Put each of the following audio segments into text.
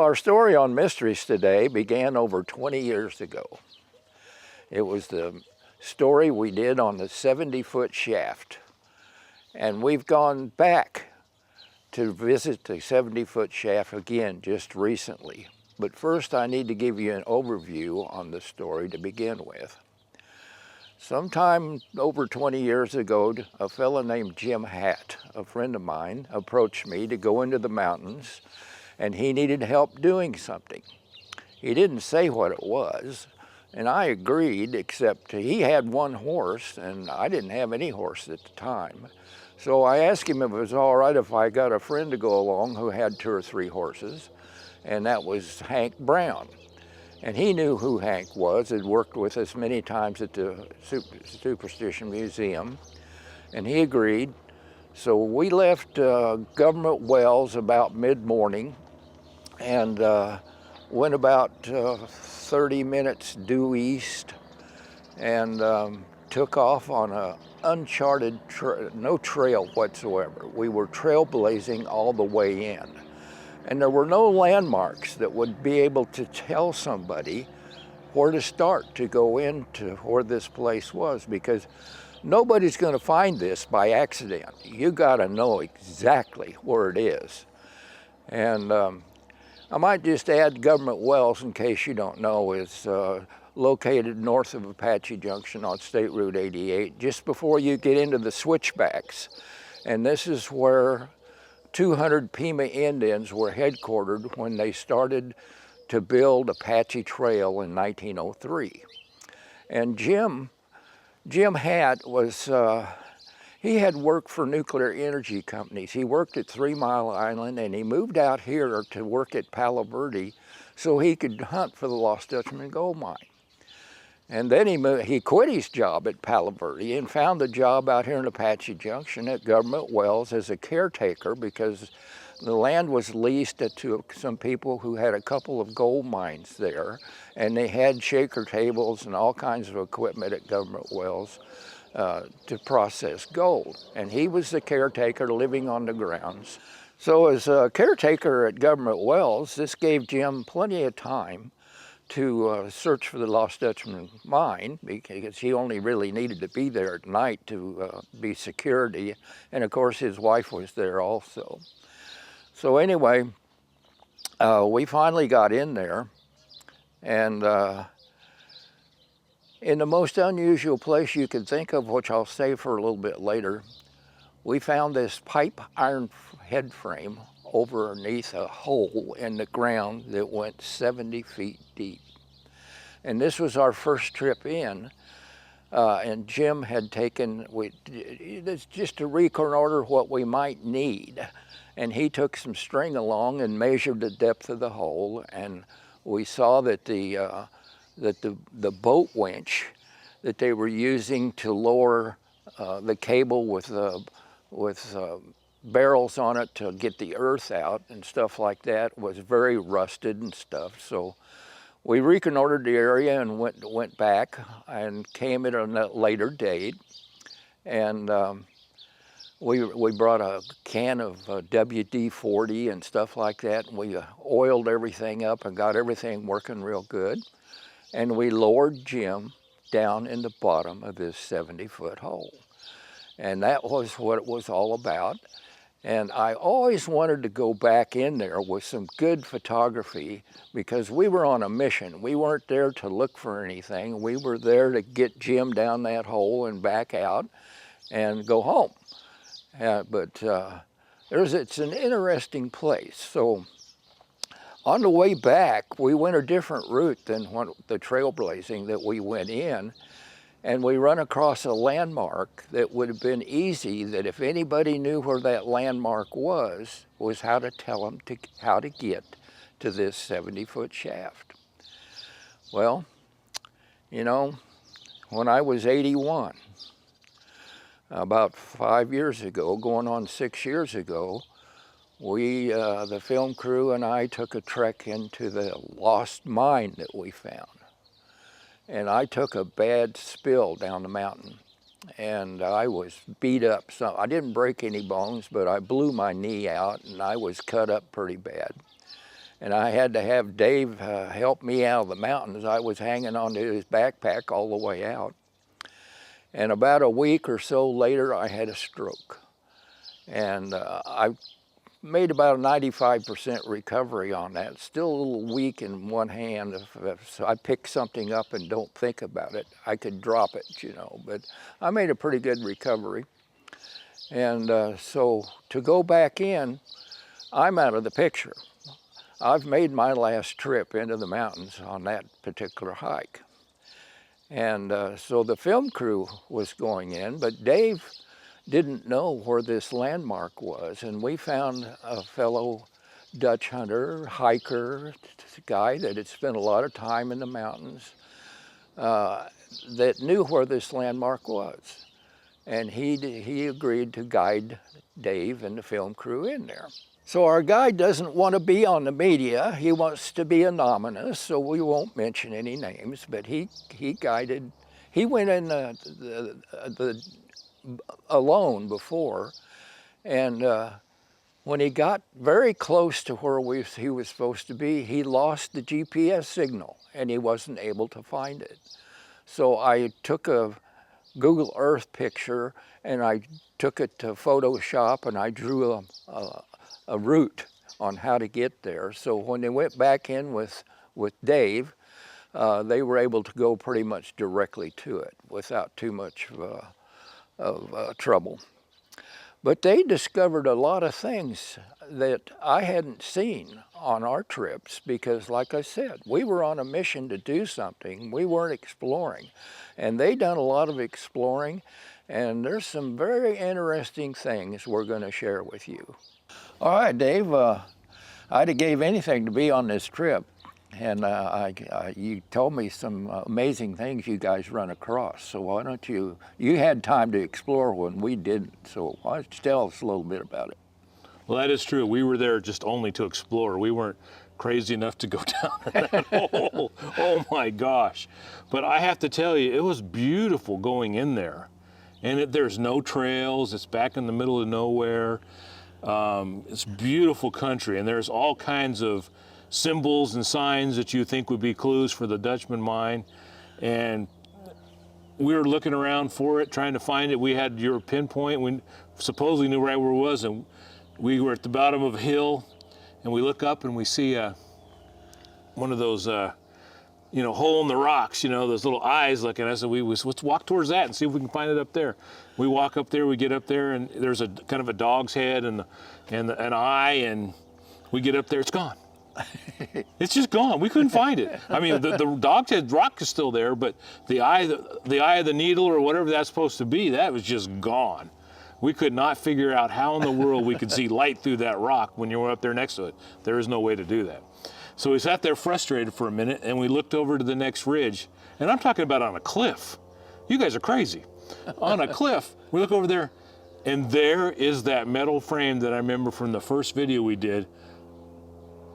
our story on mysteries today began over 20 years ago. It was the story we did on the 70-foot shaft. And we've gone back to visit the 70-foot shaft again just recently. But first I need to give you an overview on the story to begin with. Sometime over 20 years ago, a fellow named Jim Hatt, a friend of mine, approached me to go into the mountains, and he needed help doing something. He didn't say what it was, and I agreed, except he had one horse, and I didn't have any horse at the time. So I asked him if it was all right if I got a friend to go along who had 2 or 3 horses, and that was Hank Brown. And he knew who Hank was, had worked with us many times at the Superstition Museum, and he agreed. So we left Government Wells about mid-morning and went about 30 minutes due east and took off on a uncharted, no trail whatsoever. We were trailblazing all the way in. And there were no landmarks that would be able to tell somebody where to start to go into where this place was, because nobody's going to find this by accident. You got to know exactly where it is. And I might just add Government Wells, in case you don't know, is located north of Apache Junction on State Route 88, just before you get into the switchbacks. And this is where 200 Pima Indians were headquartered when they started to build Apache Trail in 1903. And Jim Hatt was, he had worked for nuclear energy companies. He worked at 3 Mile Island, and he moved out here to work at Palo Verde so he could hunt for the Lost Dutchman gold mine. And then he quit his job at Palo Verde and found a job out here in Apache Junction at Government Wells as a caretaker, because the land was leased to some people who had a couple of gold mines there, and they had shaker tables and all kinds of equipment at Government Wells to process gold. And he was the caretaker living on the grounds. So as a caretaker at Government Wells, this gave Jim plenty of time to search for the Lost Dutchman mine, because he only really needed to be there at night to be security. And of course his wife was there also. So anyway, we finally got in there, and in the most unusual place you could think of, which I'll save for a little bit later, we found this pipe iron head frame underneath a hole in the ground that went 70 feet deep. And this was our first trip in, and Jim had taken, just to reconnoiter what we might need, and he took some string along and measured the depth of the hole, and we saw that the boat winch that they were using to lower the cable with barrels on it to get the earth out and stuff like that was very rusted and stuff. So we reconnoitered the area and went back and came at a later date, and we brought a can of WD-40 and stuff like that, and we oiled everything up and got everything working real good, and we lowered Jim down in the bottom of this 70-foot hole. And that was what it was all about. And I always wanted to go back in there with some good photography, because we were on a mission. We weren't there to look for anything. We were there to get Jim down that hole and back out and go home. It's an interesting place. So on the way back, we went a different route than the trailblazing that we went in. And we run across a landmark that would have been easy, that if anybody knew where that landmark was how to tell them how to get to this 70-foot shaft. Well, you know, when I was 81, about 5 years ago, going on 6 years ago, the film crew and I took a trek into the lost mine that we found. And I took a bad spill down the mountain, and I was beat up. So I didn't break any bones, but I blew my knee out, and I was cut up pretty bad. and I had to have Dave help me out of the mountains. I was hanging onto his backpack all the way out. And about a week or so later, I had a stroke. And I made about a 95% recovery on that. Still a little weak in one hand. If I pick something up and don't think about it, I could drop it, you know. But I made a pretty good recovery. And so to go back in, I'm out of the picture. I've made my last trip into the mountains on that particular hike. And so the film crew was going in, but Dave didn't know where this landmark was. And we found a fellow Dutch hunter, hiker, guy that had spent a lot of time in the mountains that knew where this landmark was. And he agreed to guide Dave and the film crew in there. So our guide doesn't want to be on the media. He wants to be anonymous, so we won't mention any names, but he went in alone before, and when he got very close to where he was supposed to be, he lost the GPS signal and he wasn't able to find it. So I took a Google Earth picture and I took it to Photoshop and I drew a route on how to get there. So when they went back in with Dave, they were able to go pretty much directly to it without too much of trouble. But they discovered a lot of things that I hadn't seen on our trips because, like I said, we were on a mission to do something. We weren't exploring. And they done a lot of exploring, and there's some very interesting things we're going to share with you. All right, Dave, I'd have gave anything to be on this trip. And you told me some amazing things you guys run across. So why don't you had time to explore when we didn't. So why don't you tell us a little bit about it? Well, that is true. We were there just only to explore. We weren't crazy enough to go down that hole. Oh my gosh. But I have to tell you, it was beautiful going in there. And there's no trails. It's back in the middle of nowhere. It's beautiful country, and there's all kinds of symbols and signs that you think would be clues for the Dutchman mine. And we were looking around for it, trying to find it. We had your pinpoint. We supposedly knew right where it was, and we were at the bottom of a hill, and we look up and we see one of those hole in the rocks, those little eyes looking at us. And let's walk towards that and see if we can find it up there. We walk up there, we get up there, and there's a kind of a dog's head and an eye, and we get up there, it's gone. It's just gone. We couldn't find it. I mean, the dog's head rock is still there, but the eye of the needle or whatever that's supposed to be, that was just gone. We could not figure out how in the world we could see light through that rock when you were up there next to it. There is no way to do that. So we sat there frustrated for a minute, and we looked over to the next ridge, and I'm talking about on a cliff. You guys are crazy. On a cliff, we look over there, and there is that metal frame that I remember from the first video we did.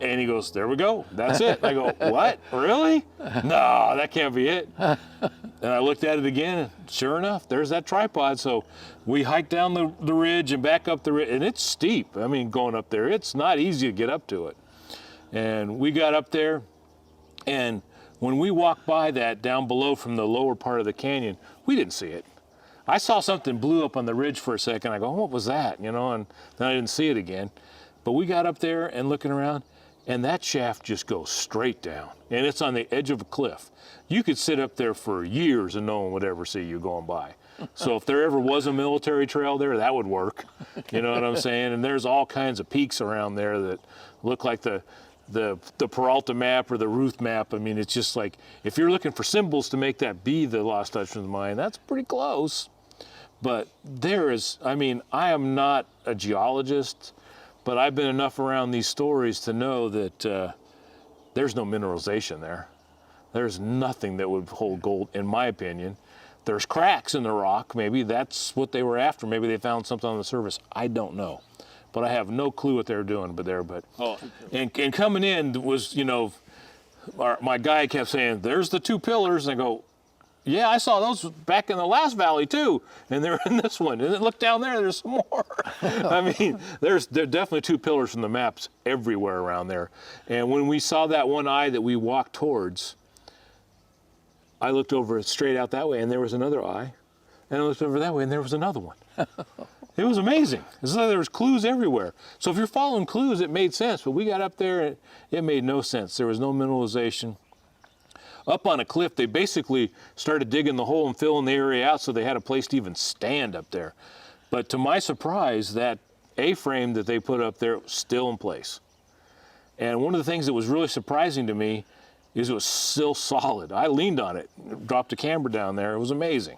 And he goes, there we go, that's it. I go, what, really? No, that can't be it. And I looked at it again, and sure enough, there's that tripod. So we hiked down the ridge and back up the ridge, and it's steep. I mean, going up there, it's not easy to get up to it. And we got up there, and when we walked by that down below from the lower part of the canyon, we didn't see it. I saw something blew up on the ridge for a second. I go, what was that? And then I didn't see it again. But we got up there and looking around, and that shaft just goes straight down, and it's on the edge of a cliff. You could sit up there for years and no one would ever see you going by. So if there ever was a military trail there, that would work. You know what I'm saying? And there's all kinds of peaks around there that look like the Peralta map or the Ruth map. I mean, it's just like, if you're looking for symbols to make that be the Lost Dutchman's mine, that's pretty close. But I am not a geologist, but I've been enough around these stories to know that there's no mineralization there. There's nothing that would hold gold, in my opinion. There's cracks in the rock. Maybe that's what they were after. Maybe they found something on the surface. I don't know. But I have no clue what they're doing and coming in was, my guy kept saying, there's the two pillars. And I go, Yeah, I saw those back in the last valley too, and they're in this one. And then look down there, there's some more. I mean, there are definitely 2 pillars from the maps everywhere around there. And when we saw that one eye that we walked towards, I looked over straight out that way, and there was another eye. And I looked over that way, and there was another one. It was amazing. It's like there was clues everywhere. So if you're following clues, it made sense. But we got up there, and it made no sense. There was no mineralization. Up on a cliff, they basically started digging the hole and filling the area out so they had a place to even stand up there. But to my surprise, that A-frame that they put up there was still in place. And one of the things that was really surprising to me is it was still solid. I leaned on it, dropped the camera down there. It was amazing.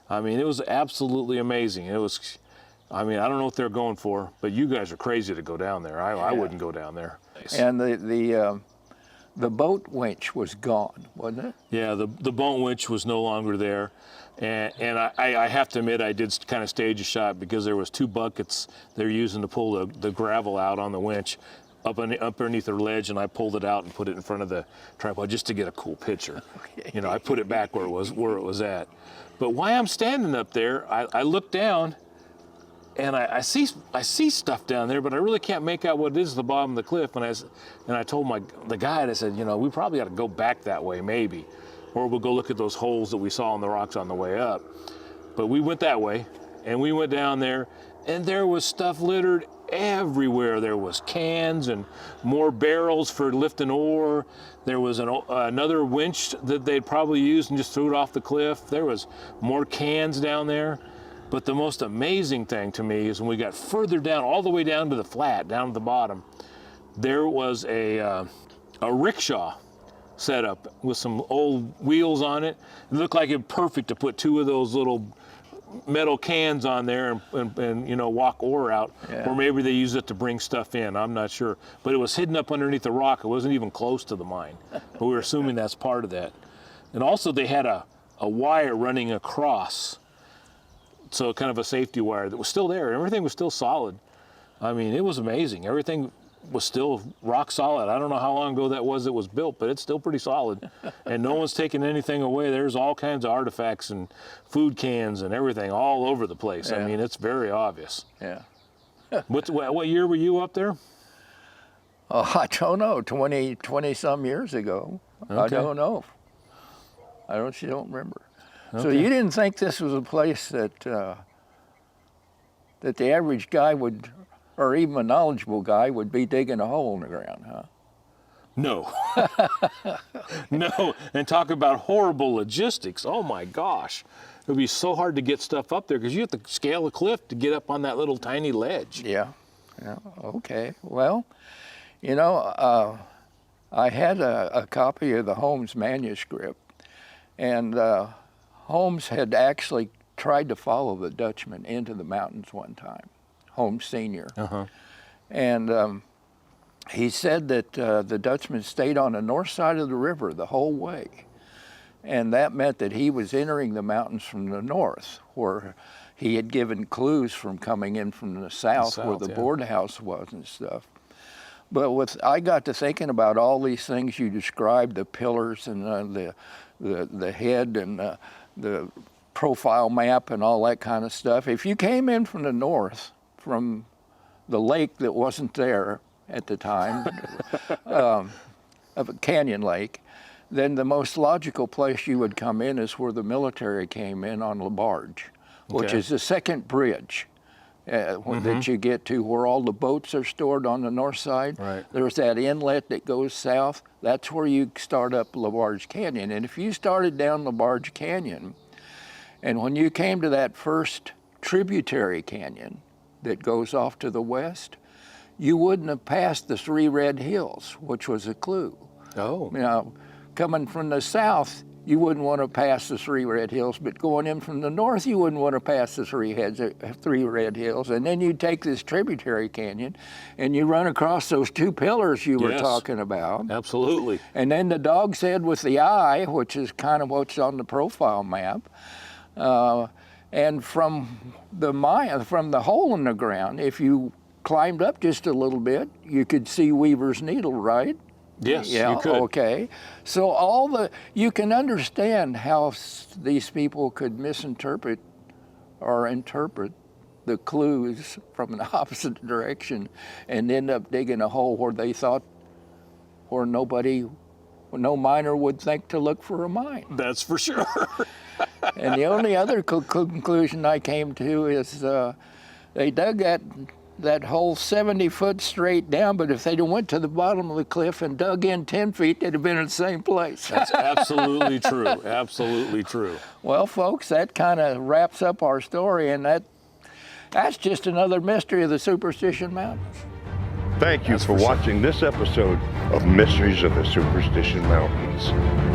I mean, it was absolutely amazing. It was, I mean, I don't know what they're going for, but you guys are crazy to go down there. I wouldn't go down there. And the boat winch was gone, wasn't it? Yeah, the boat winch was no longer there. And I have to admit, I did kind of stage a shot because there was 2 buckets they're using to pull the gravel out on the winch up underneath the ledge, and I pulled it out and put it in front of the tripod just to get a cool picture. Okay. You know, I put it back where it was at. But while I'm standing up there, I look down, and I see stuff down there, but I really can't make out what it is at the bottom of the cliff. And I told the guide, I said, you know, we probably got to go back that way maybe, or we'll go look at those holes that we saw in the rocks on the way up. But we went that way, and we went down there, and there was stuff littered everywhere. There was cans and more barrels for lifting ore. There was another winch that they'd probably used and just threw it off the cliff. There was more cans down there. But the most amazing thing to me is when we got further down, all the way down to the flat, down at the bottom, there was a rickshaw set up with some old wheels on it. It looked like it was perfect to put 2 of those little metal cans on there and you know, walk ore out. Yeah. Or maybe they use it to bring stuff in, I'm not sure. But it was hidden up underneath the rock. It wasn't even close to the mine. But we were assuming that's part of that. And also they had a wire running across, so kind of a safety wire that was still there. Everything was still solid. I mean, it was amazing. Everything was still rock solid. I don't know how long ago that was built, but it's still pretty solid. And no one's taking anything away. There's all kinds of artifacts and food cans and everything all over the place. Yeah. I mean, it's very obvious. Yeah. What year were you up there? Oh, I don't know, 20 some years ago. Okay. I don't know. I don't remember. Okay. So you didn't think this was a place that the average guy would, or even a knowledgeable guy, would be digging a hole in the ground, huh? No. No, and talk about horrible logistics. Oh my gosh. It would be so hard to get stuff up there because you have to scale a cliff to get up on that little tiny ledge. Yeah, okay. Well, you know, I had a copy of the Holmes manuscript, and Holmes had actually tried to follow the Dutchman into the mountains one time, Holmes Sr. Uh-huh. And he said that the Dutchman stayed on the north side of the river the whole way. And that meant that he was entering the mountains from the north, where he had given clues from coming in from the south where the board house was and stuff. But I got to thinking about all these things you described, the pillars and the head and the profile map and all that kind of stuff. If you came in from the north, from the lake that wasn't there at the time, of a canyon lake, then the most logical place you would come in is where the military came in on LaBarge, which is the second bridge that you get to, where all the boats are stored on the north side. Right. There's that inlet that goes south. That's where you start up LaBarge Canyon. And if you started down LaBarge Canyon, and when you came to that first tributary canyon that goes off to the west, you wouldn't have passed the Three Red Hills, which was a clue. Oh. Now, coming from the south, you wouldn't want to pass the Three Red Hills, but going in from the north, you wouldn't want to pass the Three Red Hills. And then you take this tributary canyon, and you run across those 2 pillars you were talking about. Absolutely. And then the dog's head with the eye, which is kind of what's on the profile map. And from the hole in the ground, if you climbed up just a little bit, you could see Weaver's Needle, right? Yes, Yeah, you could. okay. So you can understand how these people could misinterpret or interpret the clues from an opposite direction and end up digging a hole where they thought, where no miner would think to look for a mine. That's for sure. And the only other conclusion I came to is they dug that hole 70 foot straight down, but if they'd went to the bottom of the cliff and dug in 10 feet, they'd have been in the same place. That's absolutely true. Absolutely true. Well, folks, that kind of wraps up our story, and that's just another mystery of the Superstition Mountains. Thank you for watching this episode of Mysteries of the Superstition Mountains.